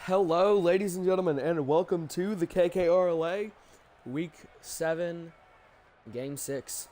Hello, ladies and gentlemen, and welcome to the KKRLA Week 7, Game 6.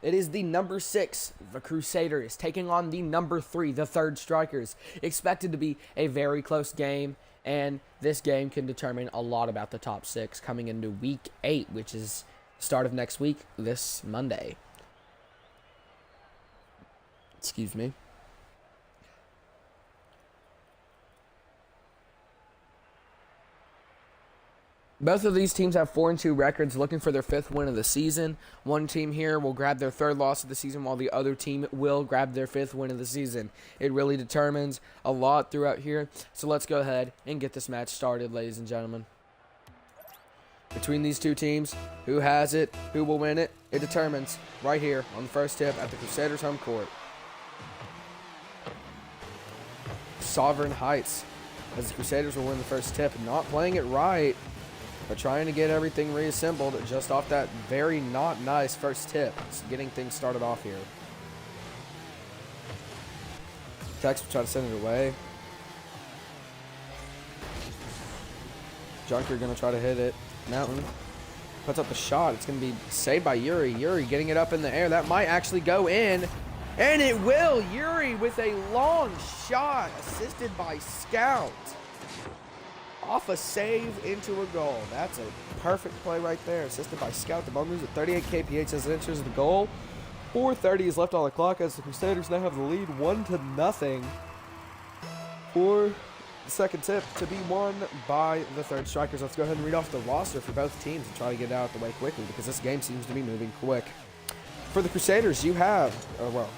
It is the number 6, the Crusaders, taking on the number 3, the Third Strikers. Expected to be a very close game, and this game can determine a lot about the top 6 coming into Week 8, which is start of next week, this Monday. Excuse me. Both of these teams have 4-2 records, looking for their 5th win of the season. One team here will grab their 3rd loss of the season, while the other team will grab their 5th win of the season. It really determines a lot throughout here, so let's go ahead and get this match started, ladies and gentlemen. Between these two teams, who has it, who will win it, it determines right here on the first tip at the Crusaders' home court. Sovereign Heights, as the Crusaders will win the first tip, not playing it right, but trying to get everything reassembled just off that very not nice first tip. It's getting things started off here. Tex will try to send it away. Junker going to try to hit it. Mountain puts up the shot. It's going to be saved by Yuri. Yuri getting it up in the air. That might actually go in. And it will. Yuri with a long shot assisted by Scout. Off a save into a goal. That's a perfect play right there. Assisted by Scout. The ball moves at 38 kph as it enters the goal. 4:30 is left on the clock as the Crusaders now have the lead 1-0 for the second tip to be won by the Third Strikers. Let's go ahead and read off the roster for both teams and try to get it out of the way quickly because this game seems to be moving quick. For the Crusaders, you have,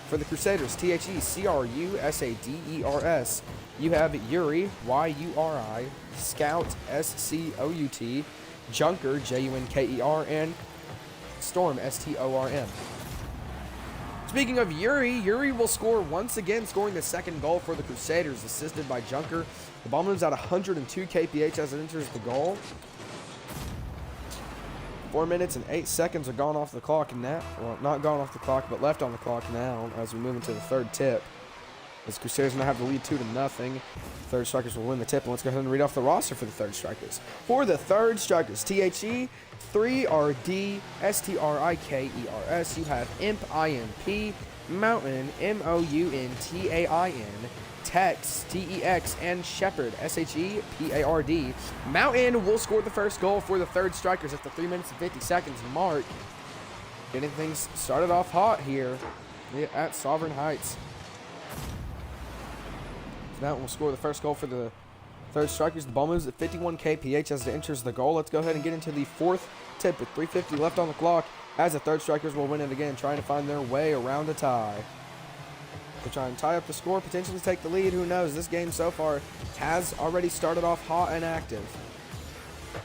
for the Crusaders, THECRUSADERS, you have Yuri, YURI, Scout, SCOUT, Junker, JUNKER, and Storm, STORM. Speaking of Yuri, Yuri will score once again, scoring the second goal for the Crusaders, assisted by Junker. The ball moves at 102 kph as it enters the goal. 4 minutes and 8 seconds are gone off the clock now. Well, not gone off the clock, but left on the clock now as we move into the third tip. As Crusaders now have the lead 2-0. Third Strikers will win the tip. And let's go ahead and read off the roster for the Third Strikers. For the Third Strikers, THE, 3RD, STRIKERS. You have Imp, IMP, Mountain, MOUNTAIN, Tex, TEX, and Shepherd, SHEPARD. Mountain will score the first goal for the Third Strikers at the 3 minutes and 50 seconds mark. Getting things started off hot here at Sovereign Heights. Mountain will score the first goal for the Third Strikers. The ball moves at 51 kph as it enters the goal. Let's go ahead and get into the fourth tip with 3:50 left on the clock as the Third Strikers will win it again, trying to find their way around a tie. To try and tie up the score, potentially take the lead. Who knows? This game so far has already started off hot and active.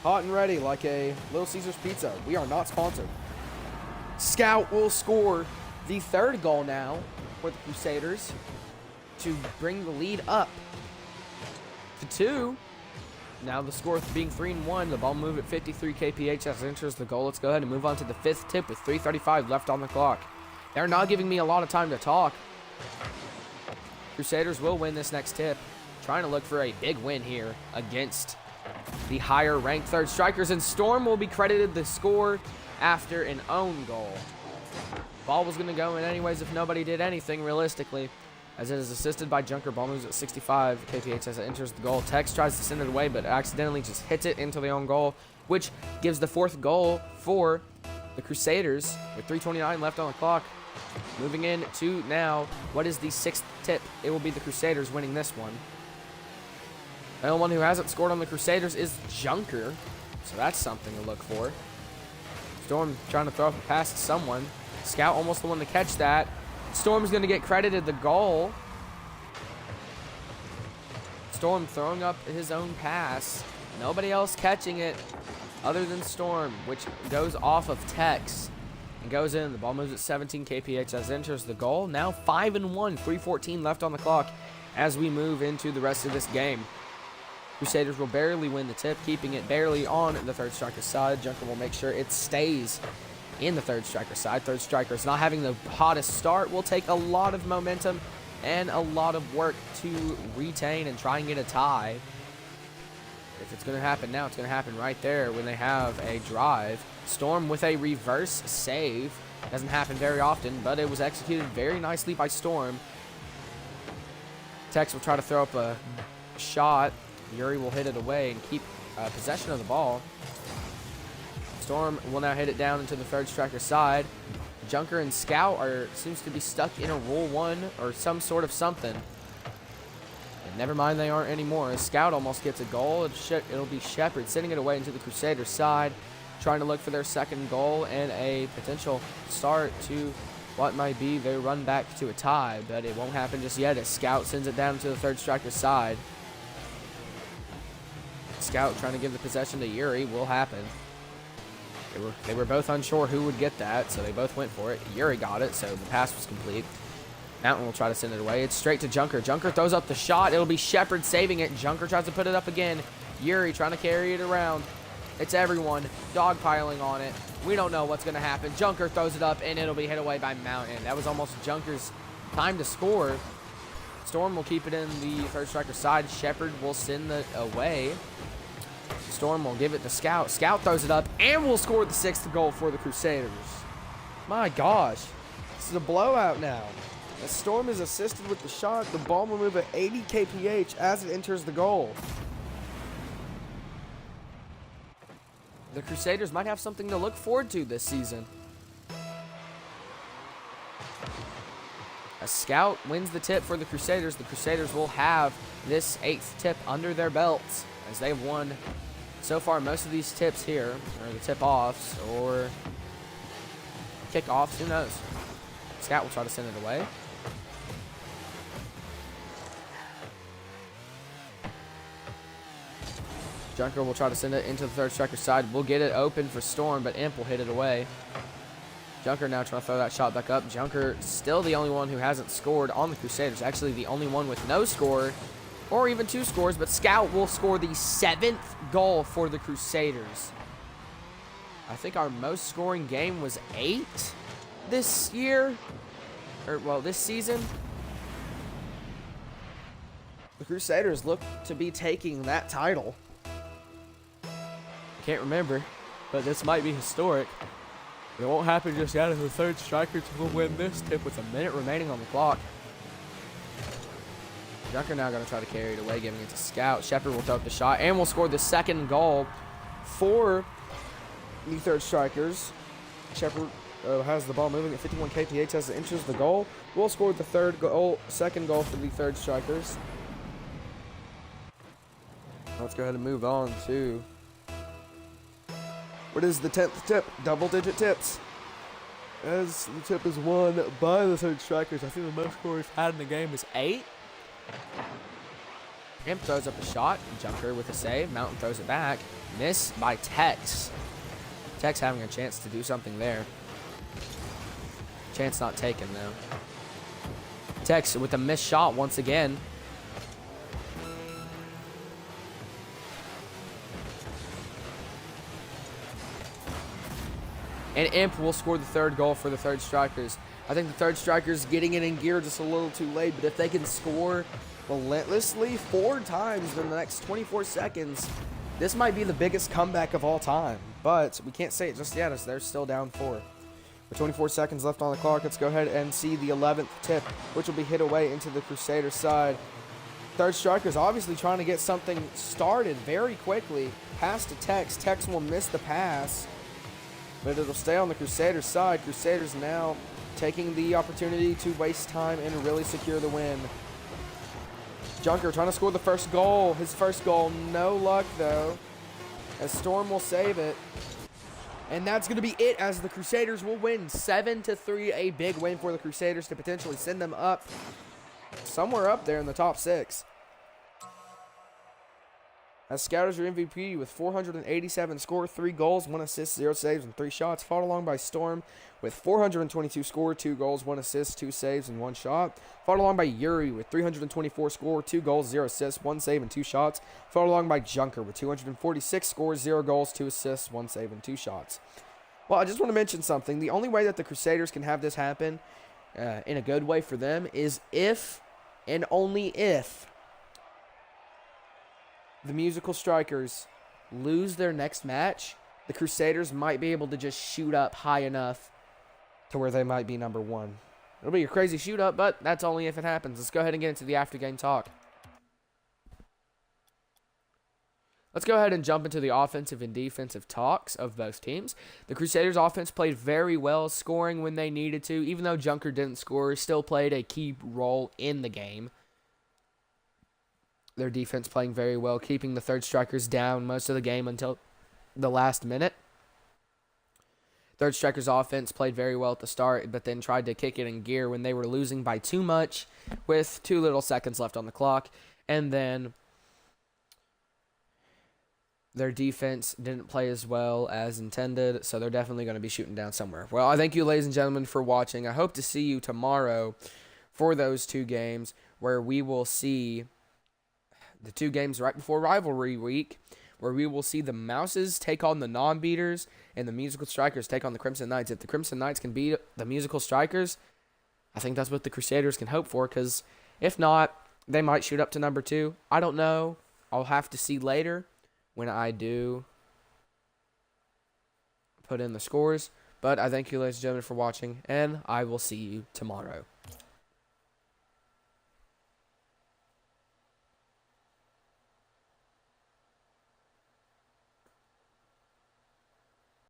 Hot and ready like a Little Caesars pizza. We are not sponsored. Scout will score the third goal now for the Crusaders to bring the lead up to 2. Now the score being 3-1. The ball moved at 53 kph as it enters the goal. Let's go ahead and move on to the 5th tip with 3:35 left on the clock. They're not giving me a lot of time to talk. Crusaders will win this next tip, trying to look for a big win here against the higher ranked Third Strikers, and Storm will be credited the score after an own goal. Ball was going to go in anyways if nobody did anything realistically, as it is assisted by Junker. Ball moves at 65 kph as it enters the goal. Tex tries to send it away, but accidentally just hits it into the own goal, which gives the 4th goal for the Crusaders with 3:29 left on the clock. Moving in to now, what is the 6th tip? It will be the Crusaders winning this one. The only one who hasn't scored on the Crusaders is Junker, so that's something to look for. Storm trying to throw up a pass to someone. Scout almost the one to catch that. Storm's going to get credited the goal. Storm throwing up his own pass. Nobody else catching it other than Storm, which goes off of Tex. And goes in. The ball moves at 17 kph as it enters the goal. Now 5-1, 3:14 left on the clock as we move into the rest of this game. Crusaders will barely win the tip, keeping it barely on the Third Striker's side. Junker will make sure it stays in the Third Striker side. Third Strikers not having the hottest start will take a lot of momentum and a lot of work to retain and try and get a tie. if it's going to happen now, it's going to happen right there when they have a drive. Storm with a reverse save. Doesn't happen very often, but it was executed very nicely by Storm. Tex will try to throw up a shot. Yuri will hit it away and keep possession of the ball. Storm will now hit it down into the third striker side. Junker and Scout seems to be stuck in a Rule 1 or some sort of something. And never mind, they aren't anymore. Scout almost gets a goal. It'll be Shepard sending it away into the Crusaders side, trying to look for their second goal and a potential start to what might be their run back to a tie, but it won't happen just yet as Scout sends it down to the third striker's side. Scout trying to give the possession to Yuri will happen. They were both unsure who would get that, so they both went for it. Yuri got it, so the pass was complete. Mountain will try to send it away. It's straight to Junker. Junker throws up the shot. It'll be Shepard saving it. Junker tries to put it up again. Yuri trying to carry it around. It's everyone dogpiling on it. We don't know what's going to happen. Junker throws it up, and it'll be hit away by Mountain. That was almost Junker's time to score. Storm will keep it in the third striker side. Shepard will send it away. Storm will give it to Scout. Scout throws it up and will score the 6th goal for the Crusaders. My gosh. This is a blowout now. As Storm is assisted with the shot, the ball will move at 80 kph as it enters the goal. The Crusaders might have something to look forward to this season. As Scout wins the tip for the Crusaders will have this 8th tip under their belts as they've won so far most of these tips here, or the tip-offs, or kick-offs, who knows. Scout will try to send it away. Junker will try to send it into the third striker side. We'll get it open for Storm, but Imp will hit it away. Junker now trying to throw that shot back up. Junker still the only one who hasn't scored on the Crusaders. Actually, the only one with no score, or even 2 scores, but Scout will score the 7th goal for the Crusaders. I think our most scoring game was 8 this year, or well, this season. The Crusaders look to be taking that title. Can't remember, but this might be historic. It won't happen just yet as the third strikers will win this tip with a minute remaining on the clock. Junker now going to try to carry it away, giving it to Scout. Shepard will throw up the shot and will score the 2nd goal for the third strikers. Shepard has the ball moving at 51 kph as it enters the goal. Will score the 2nd goal for the third strikers. Let's go ahead and move on to what is the 10th tip? Double-digit tips. As the tip is won by the third strikers, I think the most score we've had in the game is 8. Imp throws up a shot. Junker with a save. Mountain throws it back. Missed by Tex. Tex having a chance to do something there. Chance not taken, though. Tex with a missed shot once again. And Imp will score the 3rd goal for the third strikers. I think the third strikers getting it in gear just a little too late, but if they can score relentlessly 4 times in the next 24 seconds, this might be the biggest comeback of all time. But we can't say it just yet as they're still down 4. With 24 seconds left on the clock, let's go ahead and see the 11th tip, which will be hit away into the Crusader side. Third strikers obviously trying to get something started very quickly. Pass to Tex. Tex will miss the pass, but it'll stay on the Crusaders side. Crusaders now taking the opportunity to waste time and really secure the win. Junker trying to score the 1st goal. His 1st goal, no luck though, as Storm will save it. And that's going to be it as the Crusaders will win 7-3, a big win for the Crusaders to potentially send them up somewhere up there in the top 6. As Scout is your MVP with 487 score, 3 goals, 1 assist, 0 saves, and 3 shots. Followed along by Storm with 422 score, 2 goals, 1 assist, 2 saves, and 1 shot. Followed along by Yuri with 324 score, 2 goals, 0 assists, 1 save, and 2 shots. Followed along by Junker with 246 scores, 0 goals, 2 assists, 1 save, and 2 shots. Well, I just want to mention something. The only way that the Crusaders can have this happen in a good way for them is if and only if the Musical Strikers lose their next match, the Crusaders might be able to just shoot up high enough to where they might be number one. It'll be a crazy shoot up, but that's only if it happens. Let's go ahead and get into the after game talk. Let's go ahead and jump into the offensive and defensive talks of both teams. The Crusaders offense played very well, scoring when they needed to. Even though Junker didn't score, still played a key role in the game. Their defense playing very well, keeping the Third Strikers down most of the game until the last minute. Third Strikers offense played very well at the start, but then tried to kick it in gear when they were losing by too much with too little seconds left on the clock. And then their defense didn't play as well as intended, so they're definitely going to be shooting down somewhere. Well, I thank you, ladies and gentlemen, for watching. I hope to see you tomorrow for those two games where we will see the two games right before Rivalry Week, where we will see the Mouses take on the Non-Beaters and the Musical Strikers take on the Crimson Knights. If the Crimson Knights can beat the Musical Strikers, I think that's what the Crusaders can hope for, because if not, they might shoot up to number 2. I don't know. I'll have to see later when I do put in the scores. But I thank you, ladies and gentlemen, for watching, and I will see you tomorrow.